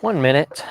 1 minute.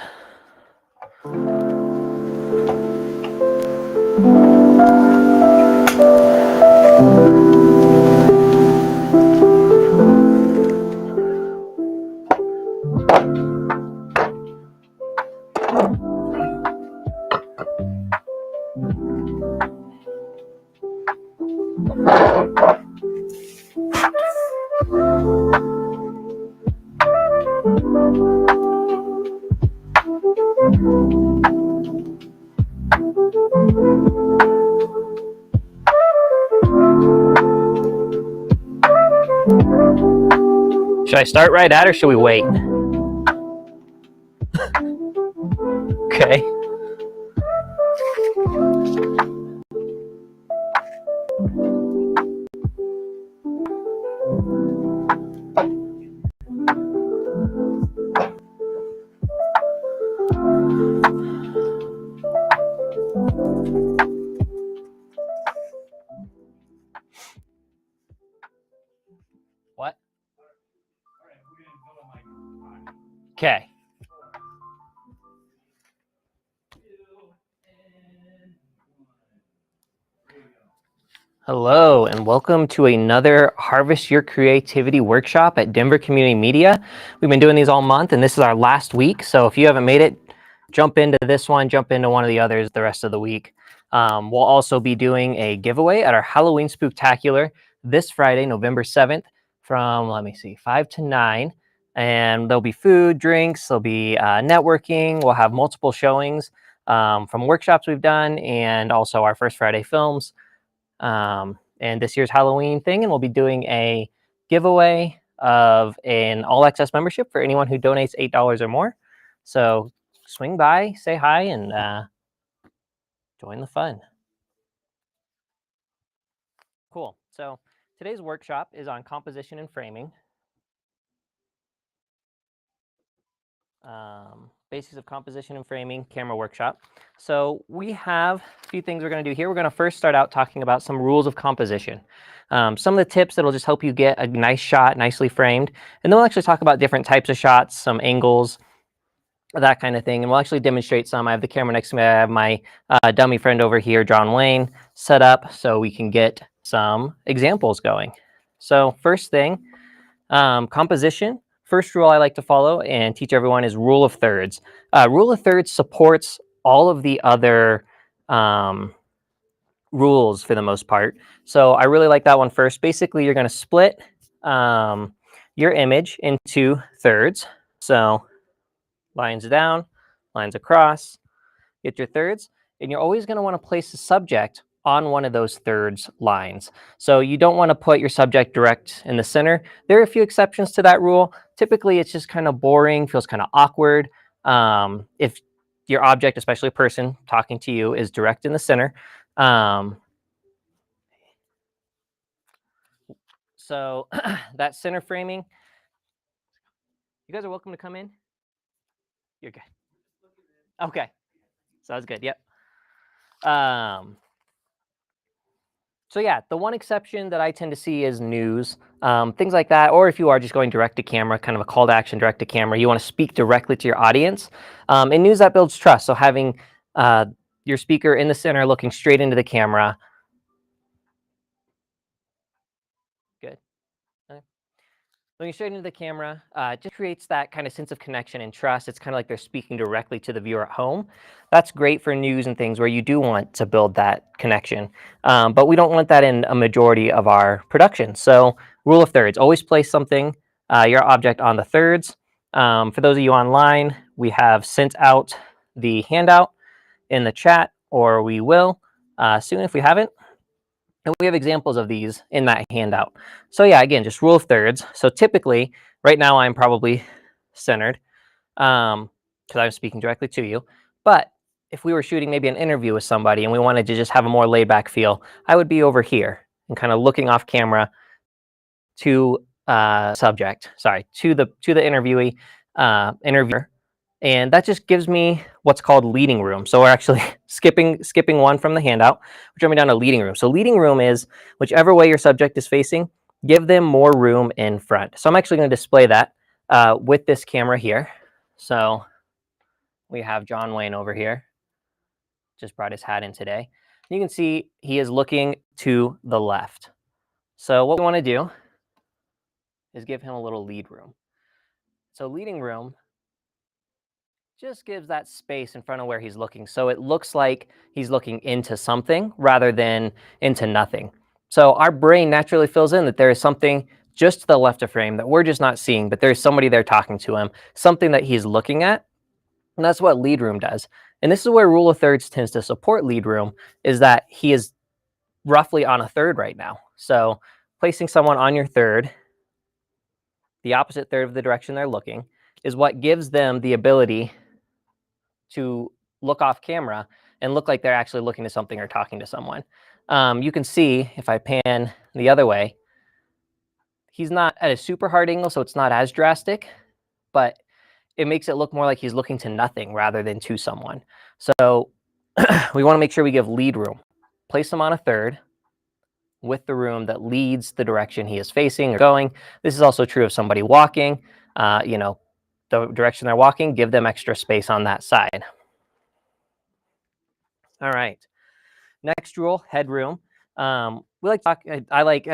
Should I start right at or should we wait? Okay. What? Okay. Hello, and welcome to another Harvest Your Creativity workshop at Denver Community Media. We've been doing these all month, and this is our last week. So if you haven't made it, jump into this one, jump into one of the others the rest of the week. We'll also be doing a giveaway at our Halloween Spooktacular this Friday, November 7th, from, 5 to 9. And there'll be food, drinks, there'll be networking. We'll have multiple showings from workshops we've done, and also our First Friday films. And this year's Halloween thing, and we'll be doing a giveaway of an all access membership for anyone who donates $8 or more. So swing by, say hi, and join the fun. Cool. So today's workshop is on composition and framing. Basics of composition and framing, camera workshop. So we have a few things we're going to do here. We're going to first start out talking about some rules of composition. Some of the tips that'll just help you get a nice shot, nicely framed. And then we'll actually talk about different types of shots, some angles, that kind of thing. And we'll actually demonstrate some. I have the camera next to me. I have my dummy friend over here, John Wayne, set up so we can get some examples going. So first thing, composition. First rule I like to follow and teach everyone is rule of thirds. Rule of thirds supports all of the other rules for the most part. So I really like that one first. Basically, you're going to split your image into thirds. So lines down, lines across, get your thirds, and you're always going to want to place the subject on one of those thirds lines. So you don't want to put your subject direct in the center. There are a few exceptions to that rule. Typically, it's just kind of boring, feels kind of awkward. If your object, especially a person talking to you, is direct in the center. So that center framing, you guys are welcome to come in. You're good. Okay. Sounds good. Yep. So yeah, the one exception that I tend to see is news, things like that. Or if you are just going direct to camera, kind of a call to action direct to camera, you want to speak directly to your audience. In news, that builds trust. So having your speaker in the center looking straight into the camera. Good. Looking straight into the camera just creates that kind of sense of connection and trust. It's kind of like they're speaking directly to the viewer at home. That's great for news and things where you do want to build that connection. But we don't want that in a majority of our production. So rule of thirds, always place something, your object on the thirds. For those of you online, we have sent out the handout in the chat, or we will soon if we haven't. And we have examples of these in that handout. So yeah, again, just rule of thirds. So typically, right now I'm probably centered because I'm speaking directly to you. But if we were shooting maybe an interview with somebody and we wanted to just have a more laid back feel, I would be over here and kind of looking off camera to to the interviewee, interviewer. And that just gives me what's called leading room. So we're actually skipping one from the handout. We're jumping down to leading room. So leading room is whichever way your subject is facing, give them more room in front. So I'm actually going to display that with this camera here. So we have John Wayne over here. Just brought his hat in today. You can see he is looking to the left. So what we want to do is give him a little lead room. So leading room just gives that space in front of where he's looking. So it looks like he's looking into something rather than into nothing. So our brain naturally fills in that there is something just to the left of frame that we're just not seeing, but there's somebody there talking to him, something that he's looking at. And that's what lead room does. And this is where rule of thirds tends to support lead room, is that he is roughly on a third right now. So placing someone on your third, the opposite third of the direction they're looking, is what gives them the ability to look off camera and look like they're actually looking to something or talking to someone. You can see if I pan the other way, he's not at a super hard angle, so it's not as drastic, but it makes it look more like he's looking to nothing rather than to someone. So we want to make sure we give lead room. Place him on a third with the room that leads the direction he is facing or going. This is also true of somebody walking. the direction they're walking, give them extra space on that side. All right. Next rule, headroom. We like to talk, I like,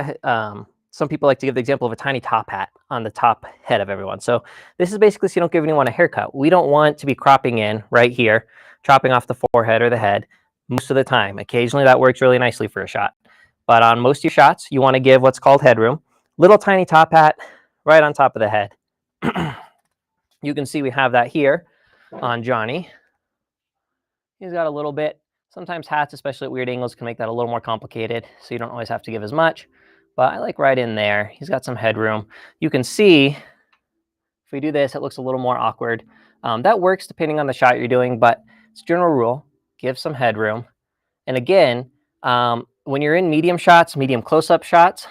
some people like to give the example of a tiny top hat on the top head of everyone. So this is basically so you don't give anyone a haircut. We don't want to be cropping in right here, chopping off the forehead or the head most of the time. Occasionally that works really nicely for a shot. But on most of your shots, you want to give what's called headroom. Little tiny top hat right on top of the head. You can see we have that here on Johnny. He's got a little bit. Sometimes hats, especially at weird angles, can make that a little more complicated, so you don't always have to give as much. But I like right in there. He's got some headroom. You can see, if we do this, it looks a little more awkward. That works depending on the shot you're doing, but it's a general rule. Give some headroom. And again, when you're in medium shots, medium close-up shots,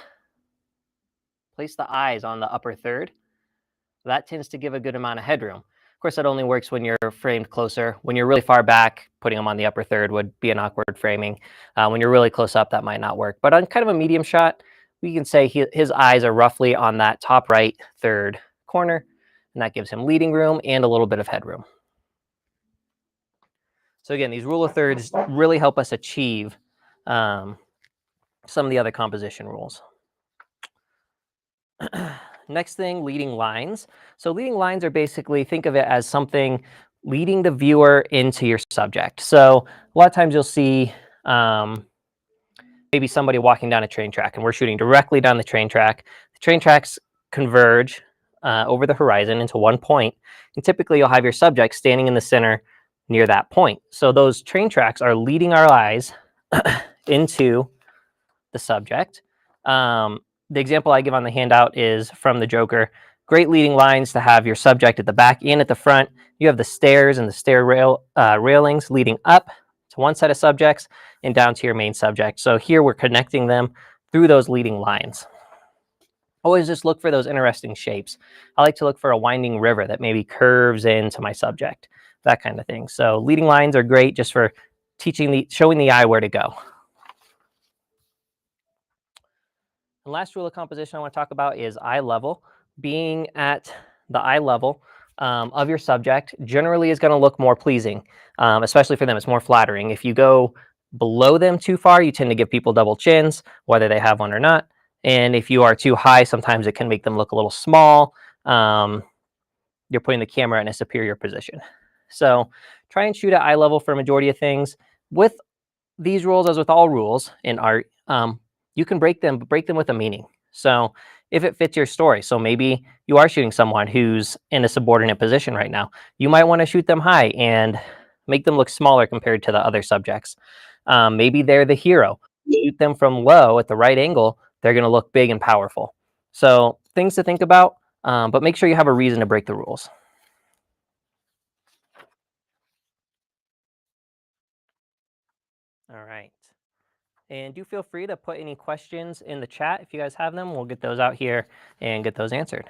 place the eyes on the upper third. That tends to give a good amount of headroom. Of course, that only works when you're framed closer. When you're really far back, putting them on the upper third would be an awkward framing. When you're really close up, that might not work. But on kind of a medium shot, we can say his eyes are roughly on that top right third corner, and that gives him leading room and a little bit of headroom. So again, these rule of thirds really help us achieve some of the other composition rules. Next thing, leading lines. So leading lines are basically, think of it as something leading the viewer into your subject. So a lot of times you'll see maybe somebody walking down a train track and we're shooting directly down the train track. The train tracks converge over the horizon into one point. And typically you'll have your subject standing in the center near that point. So those train tracks are leading our eyes into the subject. The example I give on the handout is from the Joker. Great leading lines to have your subject at the back and at the front. You have the stairs and the stair railings leading up to one set of subjects and down to your main subject. So here we're connecting them through those leading lines. Always just look for those interesting shapes. I like to look for a winding river that maybe curves into my subject, that kind of thing. So leading lines are great just for showing the eye where to go. The last rule of composition I want to talk about is eye level. Being at the eye level of your subject generally is going to look more pleasing, especially for them. It's more flattering. If you go below them too far, you tend to give people double chins, whether they have one or not. And if you are too high, sometimes it can make them look a little small. You're putting the camera in a superior position. So try and shoot at eye level for a majority of things. With these rules, as with all rules in art, you can break them, but break them with a meaning. So if it fits your story, so maybe you are shooting someone who's in a subordinate position right now, you might want to shoot them high and make them look smaller compared to the other subjects. Maybe they're the hero. Shoot them from low at the right angle, they're going to look big and powerful. So things to think about, but make sure you have a reason to break the rules. All right. And do feel free to put any questions in the chat if you guys have them. We'll get those out here and get those answered.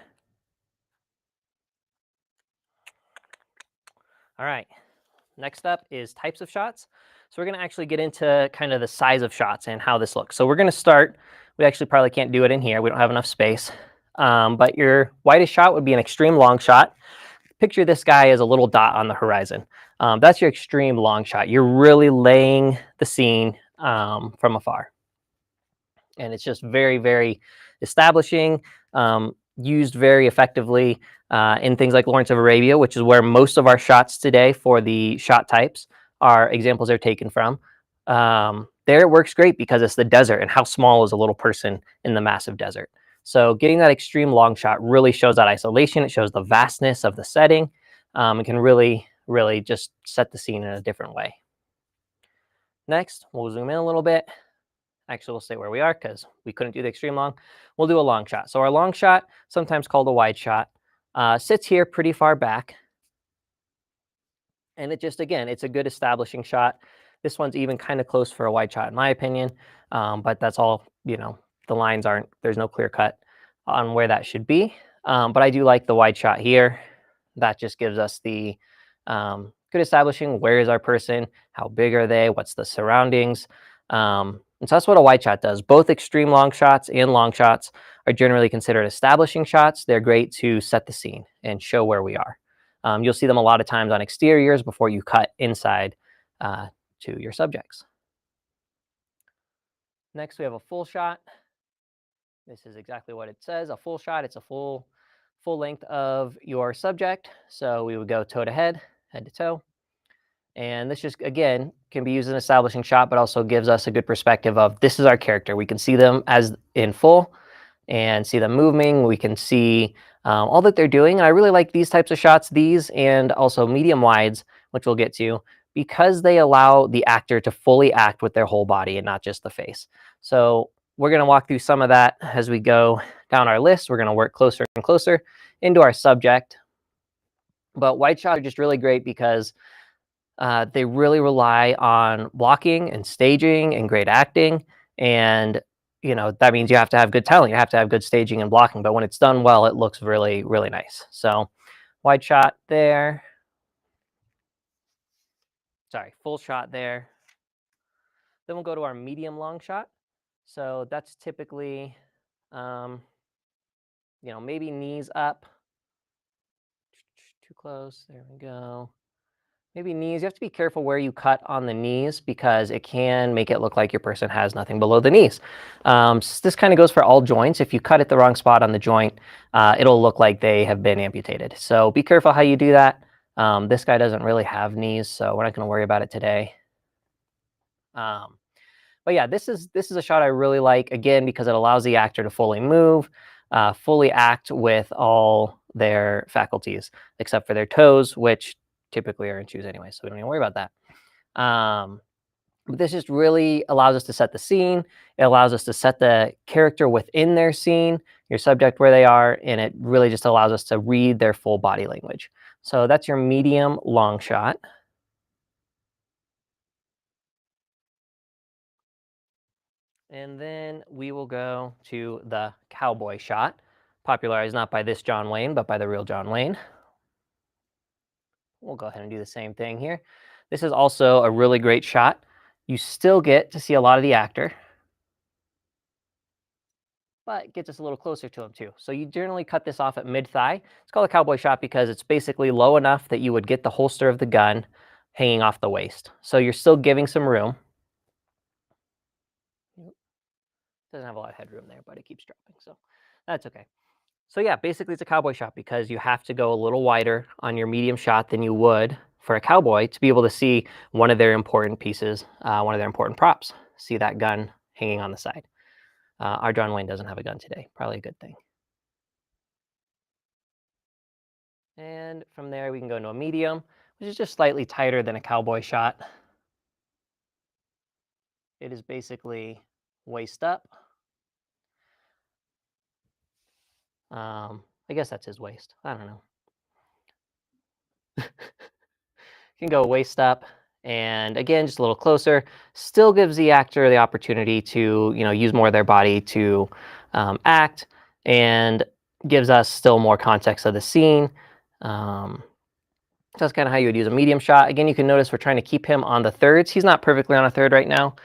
All right. Next up is types of shots. So we're going to actually get into kind of the size of shots and how this looks. So we're going to start. We actually probably can't do it in here. We don't have enough space. But your widest shot would be an extreme long shot. Picture this guy as a little dot on the horizon. That's your extreme long shot. You're really laying the scene from afar. And it's just very, very establishing, used very effectively in things like Lawrence of Arabia, which is where most of our shots today for the shot types are examples are taken from. There it works great because it's the desert, and how small is a little person in the massive desert. So getting that extreme long shot really shows that isolation. It shows the vastness of the setting. It can really, really just set the scene in a different way. Next, we'll zoom in a little bit. Actually, we'll stay where we are because we couldn't do the extreme long. We'll do a long shot. So our long shot, sometimes called a wide shot, sits here pretty far back. And it just, again, it's a good establishing shot. This one's even kind of close for a wide shot, in my opinion. But that's all, the lines aren't, there's no clear cut on where that should be. But I do like the wide shot here. That just gives us the good establishing, where is our person? How big are they? What's the surroundings? And so that's what a wide shot does. Both extreme long shots and long shots are generally considered establishing shots. They're great to set the scene and show where we are. You'll see them a lot of times on exteriors before you cut inside to your subjects. Next, we have a full shot. This is exactly what it says, a full shot. It's a full length of your subject. So we would go toe to head to toe. And this just, again, can be used as an establishing shot, but also gives us a good perspective of this is our character. We can see them as in full and see them moving. We can see all that they're doing. And I really like these types of shots, these and also medium wides, which we'll get to, because they allow the actor to fully act with their whole body and not just the face. So we're going to walk through some of that as we go down our list. We're going to work closer and closer into our subject. But wide shots are just really great because they really rely on blocking and staging and great acting. And, that means you have to have good talent. You have to have good staging and blocking. But when it's done well, it looks really, really nice. So wide shot there. Sorry, full shot there. Then we'll go to our medium long shot. So that's typically, maybe knees up. Too close. There we go. Maybe knees. You have to be careful where you cut on the knees because it can make it look like your person has nothing below the knees. This kind of goes for all joints. If you cut at the wrong spot on the joint, it'll look like they have been amputated. So be careful how you do that. This guy doesn't really have knees, so we're not going to worry about it today. But yeah, this is a shot I really like, again, because it allows the actor to fully move, fully act with all their faculties, except for their toes, which typically are in shoes anyway, so we don't even worry about that. But this just really allows us to set the scene. It allows us to set the character within their scene, your subject where they are, and it really just allows us to read their full body language. So that's your medium long shot. And then we will go to the cowboy shot, popularized not by this John Wayne, but by the real John Wayne. We'll go ahead and do the same thing here. This is also a really great shot. You still get to see a lot of the actor, but it gets us a little closer to him too. So you generally cut this off at mid-thigh. It's called a cowboy shot because it's basically low enough that you would get the holster of the gun hanging off the waist. So you're still giving some room. Doesn't have a lot of headroom there, but it keeps dropping, so that's okay. So yeah, basically it's a cowboy shot because you have to go a little wider on your medium shot than you would for a cowboy to be able to see one of their important pieces, one of their important props. See that gun hanging on the side. Our John Wayne doesn't have a gun today. Probably a good thing. And from there, we can go into a medium, which is just slightly tighter than a cowboy shot. It is basically waist up. I guess that's his waist. I don't know. Can go waist up, and again, just a little closer. Still gives the actor the opportunity to, use more of their body to act, and gives us still more context of the scene. So that's kind of how you would use a medium shot. Again, you can notice we're trying to keep him on the thirds. He's not perfectly on a third right now.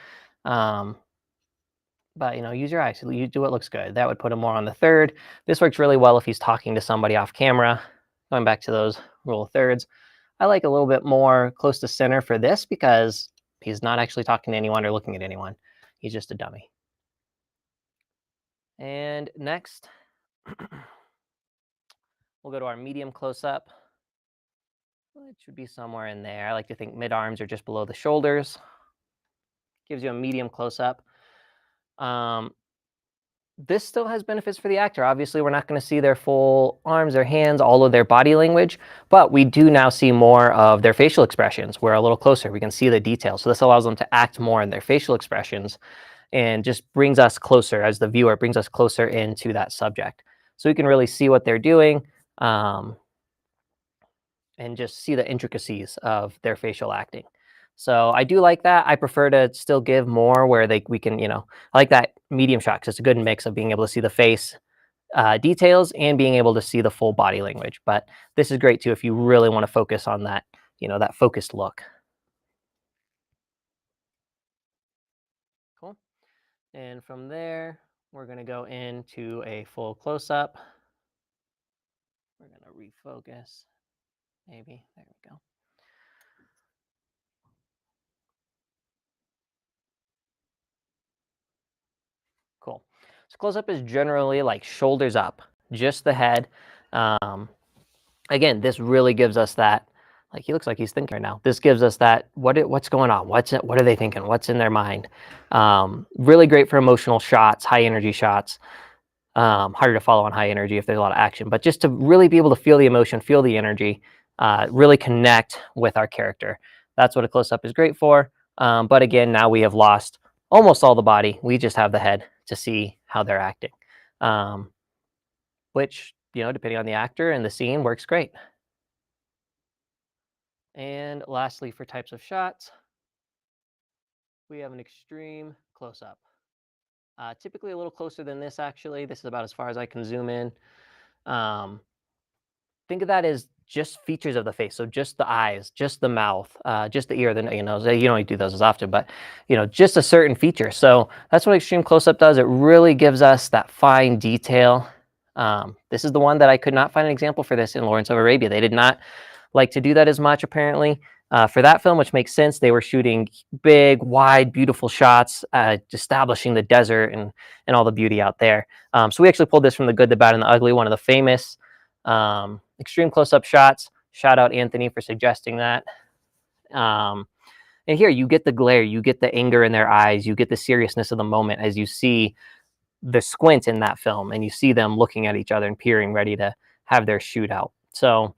But use your eyes. You do what looks good. That would put him more on the third. This works really well if he's talking to somebody off camera. Going back to those rule of thirds. I like a little bit more close to center for this because he's not actually talking to anyone or looking at anyone. He's just a dummy. And next, we'll go to our medium close-up. It should be somewhere in there. I like to think mid-arms are just below the shoulders. Gives you a medium close-up. This still has benefits for the actor. Obviously, we're not going to see their full arms, their hands, all of their body language, but we do now see more of their facial expressions. We're a little closer. We can see the details. So this allows them to act more in their facial expressions and just brings us closer, as the viewer, brings us closer into that subject. So we can really see what they're doing and just see the intricacies of their facial acting. So I do like that. I prefer to still give more where we can, I like that medium shot because it's a good mix of being able to see the face details and being able to see the full body language. But this is great too if you really want to focus on that, that focused look. Cool. And from there, we're going to go into a full close-up. We're going to refocus, maybe. There we go. Cool. So close-up is generally like shoulders up, just the head. Again, this really gives us that, like he looks like he's thinking right now. This gives us that, what's going on? What are they thinking? What's in their mind? Really great for emotional shots, high energy shots. Harder to follow on high energy if there's a lot of action, but just to really be able to feel the emotion, feel the energy, really connect with our character. That's what a close-up is great for. But again, now we have lost almost all the body. We just have the head to see how they're acting, which, depending on the actor and the scene, works great. And lastly, for types of shots, we have an extreme close-up. Typically a little closer than this, actually. This is about as far as I can zoom in. Think of that as just features of the face. So just the eyes, just the mouth, just the ear, the nose. You don't do those as often, but just a certain feature. So that's what extreme close-up does. It really gives us that fine detail. This is the one that I could not find an example for this in Lawrence of Arabia. They did not like to do that as much, apparently. For that film, which makes sense, they were shooting big, wide, beautiful shots, establishing the desert and all the beauty out there. So we actually pulled this from The Good, the Bad, and the Ugly, one of the famous extreme close-up shots. Shout out Anthony for suggesting that. And here you get the glare, you get the anger in their eyes, you get the seriousness of the moment as you see the squint in that film, and you see them looking at each other and peering, ready to have their shootout. So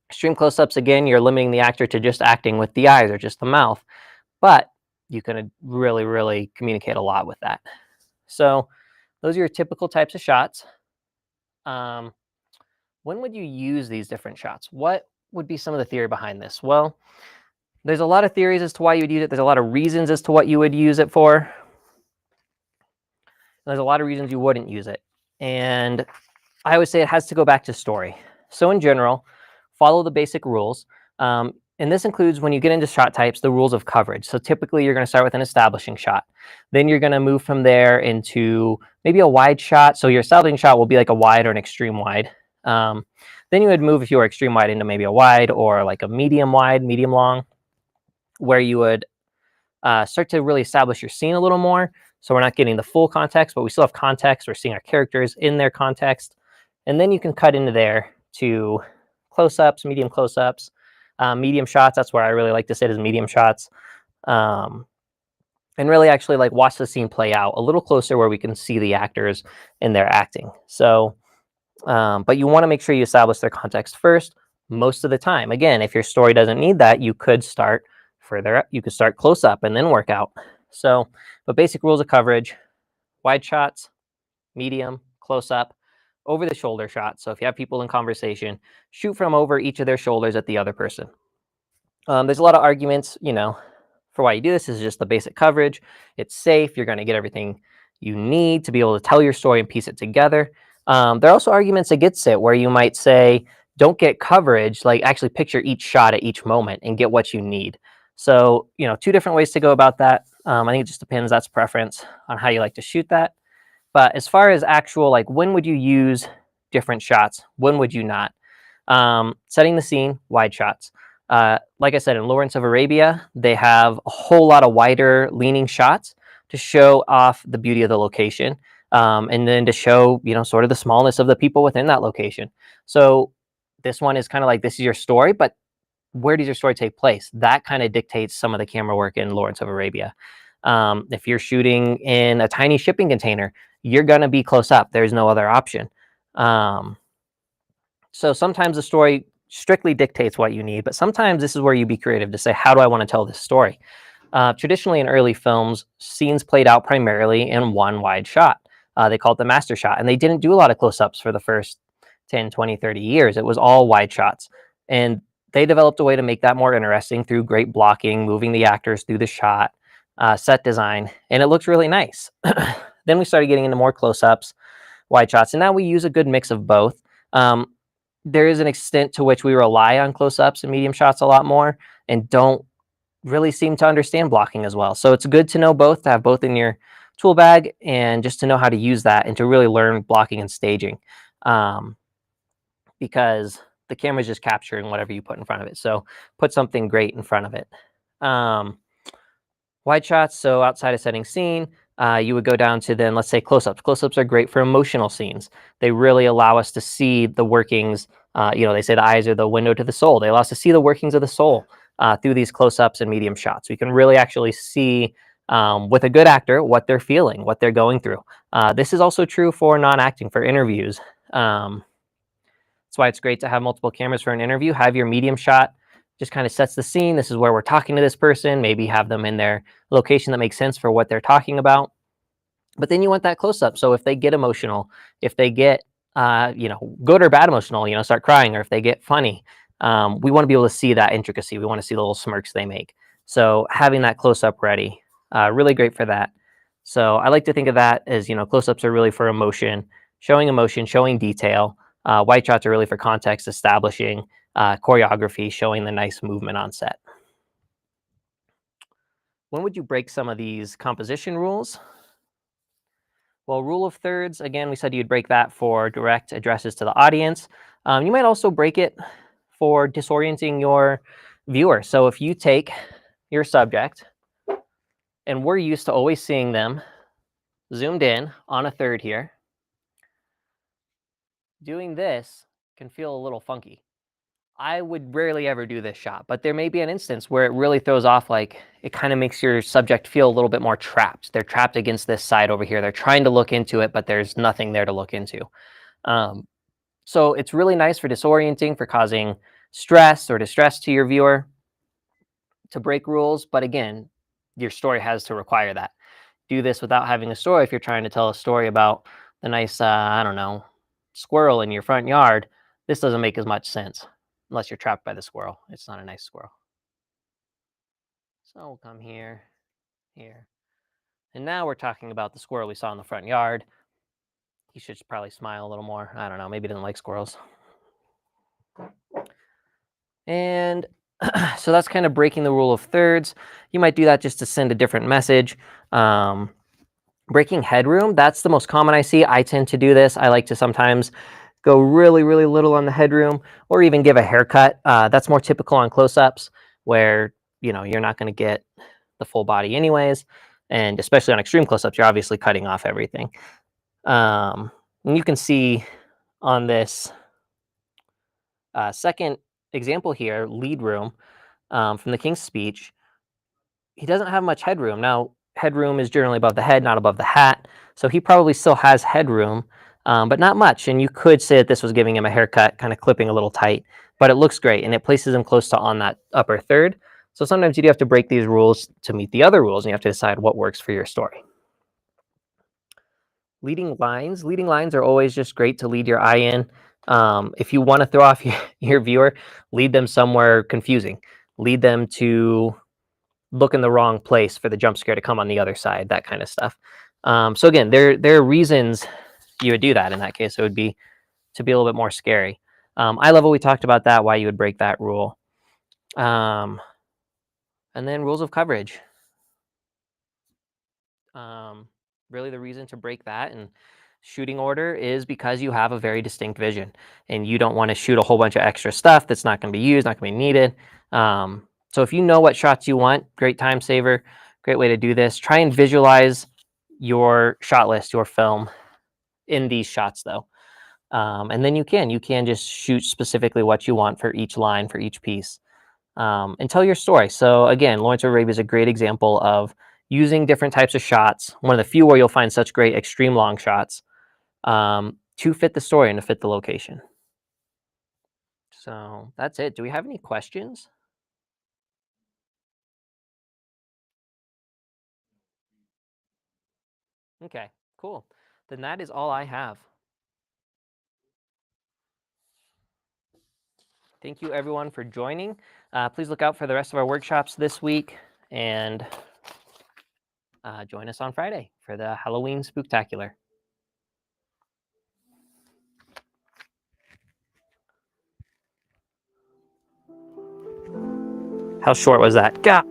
extreme close-ups, again, you're limiting the actor to just acting with the eyes or just the mouth, but you can really, really communicate a lot with that. So those are your typical types of shots. When would you use these different shots? What would be some of the theory behind this? Well, there's a lot of theories as to why you would use it. There's a lot of reasons as to what you would use it for. And there's a lot of reasons you wouldn't use it. And I would say it has to go back to story. So in general, follow the basic rules. And this includes, when you get into shot types, the rules of coverage. So typically you're going to start with an establishing shot. Then you're going to move from there into maybe a wide shot. So your establishing shot will be like a wide or an extreme wide. Then you would move, if you were extreme wide, into maybe a wide or like a medium wide, medium long, where you would start to really establish your scene a little more. So we're not getting the full context, but we still have context. We're seeing our characters in their context. And then you can cut into there to close-ups, medium close-ups, medium shots. That's where I really like to sit, is medium shots. And really actually like watch the scene play out a little closer, where we can see the actors in their acting. So, but you want to make sure you establish their context first most of the time. Again, if your story doesn't need that, you could start further up. You could start close-up and then work out. So, but basic rules of coverage: wide shots, medium, close-up, over the shoulder shot. So if you have people in conversation, shoot from over each of their shoulders at the other person. There's a lot of arguments, for why you do this. Is just the basic coverage. It's safe. You're going to get everything you need to be able to tell your story and piece it together. There are also arguments against it, where you might say, don't get coverage, like actually picture each shot at each moment and get what you need. So, two different ways to go about that. I think it just depends. That's preference on how you like to shoot that. But as far as actual, like, when would you use different shots? When would you not? Setting the scene, wide shots. Like I said, in Lawrence of Arabia, they have a whole lot of wider leaning shots to show off the beauty of the location. And then to show, sort of the smallness of the people within that location. So this one is kind of like, this is your story, but where does your story take place? That kind of dictates some of the camera work in Lawrence of Arabia. If you're shooting in a tiny shipping container, you're going to be close up. There's no other option. So sometimes the story strictly dictates what you need, but sometimes this is where you be creative to say, how do I want to tell this story? Traditionally in early films, scenes played out primarily in one wide shot. They call it the master shot, and they didn't do a lot of close-ups for the first 10, 20, 30 years. It was all wide shots. And they developed a way to make that more interesting through great blocking, moving the actors through the shot, set design, and it looks really nice. Then we started getting into more close-ups, wide shots, and now we use a good mix of both. There is an extent to which we rely on close-ups and medium shots a lot more, and don't really seem to understand blocking as well. So it's good to know both, to have both in your tool bag, and just to know how to use that and to really learn blocking and staging, because the camera is just capturing whatever you put in front of it. So put something great in front of it. Wide shots, so outside of setting scene, you would go down to then, let's say, close-ups. Close-ups are great for emotional scenes. They really allow us to see the workings. They say the eyes are the window to the soul. They allow us to see the workings of the soul through these close-ups and medium shots. We can really actually see, with a good actor, what they're feeling, what they're going through. This is also true for non-acting, for interviews. That's why it's great to have multiple cameras for an interview. Have your medium shot, just kind of sets the scene. This is where we're talking to this person. Maybe have them in their location that makes sense for what they're talking about. But then you want that close up. So if they get emotional, if they get, good or bad emotional, start crying, or if they get funny, we want to be able to see that intricacy. We want to see the little smirks they make. So having that close up ready, really great for that. So I like to think of that as, close ups are really for emotion, showing detail. Wide shots are really for context, establishing choreography, showing the nice movement on set. When would you break some of these composition rules? Well, rule of thirds, again, we said you'd break that for direct addresses to the audience. You might also break it for disorienting your viewer. So if you take your subject, and we're used to always seeing them zoomed in on a third here, doing this can feel a little funky. I would rarely ever do this shot, but there may be an instance where it really throws off, like it kind of makes your subject feel a little bit more trapped. They're trapped against this side over here. They're trying to look into it, but there's nothing there to look into. So it's really nice for disorienting, for causing stress or distress to your viewer, to break rules. But again, your story has to require that. Do this without having a story. If you're trying to tell a story about the nice, squirrel in your front yard, this doesn't make as much sense unless you're trapped by the squirrel. It's not a nice squirrel. So we'll come here, here. And now we're talking about the squirrel we saw in the front yard. He should probably smile a little more. I don't know, maybe he doesn't like squirrels. And so that's kind of breaking the rule of thirds. You might do that just to send a different message. Breaking headroom, that's the most common I see. I tend to do this. I like to sometimes go really, really little on the headroom, or even give a haircut. That's more typical on close-ups, where you're not going to get the full body anyways, and especially on extreme close-ups, you're obviously cutting off everything. And you can see on this second example here, lead room, from the King's Speech, he doesn't have much headroom. Now, headroom is generally above the head, not above the hat, so he probably still has headroom, but not much. And you could say that this was giving him a haircut, kind of clipping a little tight, but it looks great, and it places him close to on that upper third. So sometimes you do have to break these rules to meet the other rules, and you have to decide what works for your story. Leading lines are always just great to lead your eye in. If you want to throw off your viewer, lead them somewhere confusing. Lead them to look in the wrong place for the jump scare to come on the other side, that kind of stuff. So again, there are reasons you would do that. In that case, it would be to be a little bit more scary. Eye level, we talked about that, why you would break that rule. And then rules of coverage. Really the reason to break that and shooting order is because you have a very distinct vision, and you don't want to shoot a whole bunch of extra stuff that's not going to be used, not going to be needed. So if you know what shots you want, great time saver, great way to do this. Try and visualize your shot list, your film in these shots though. And then you can just shoot specifically what you want for each line, for each piece, and tell your story. So again, Lawrence of Arabia is a great example of using different types of shots. One of the few where you'll find such great extreme long shots to fit the story and to fit the location. So that's it. Do we have any questions? Okay, cool. Then that is all I have. Thank you everyone for joining. Please look out for the rest of our workshops this week, and join us on Friday for the Halloween Spooktacular. How short was that? Gah!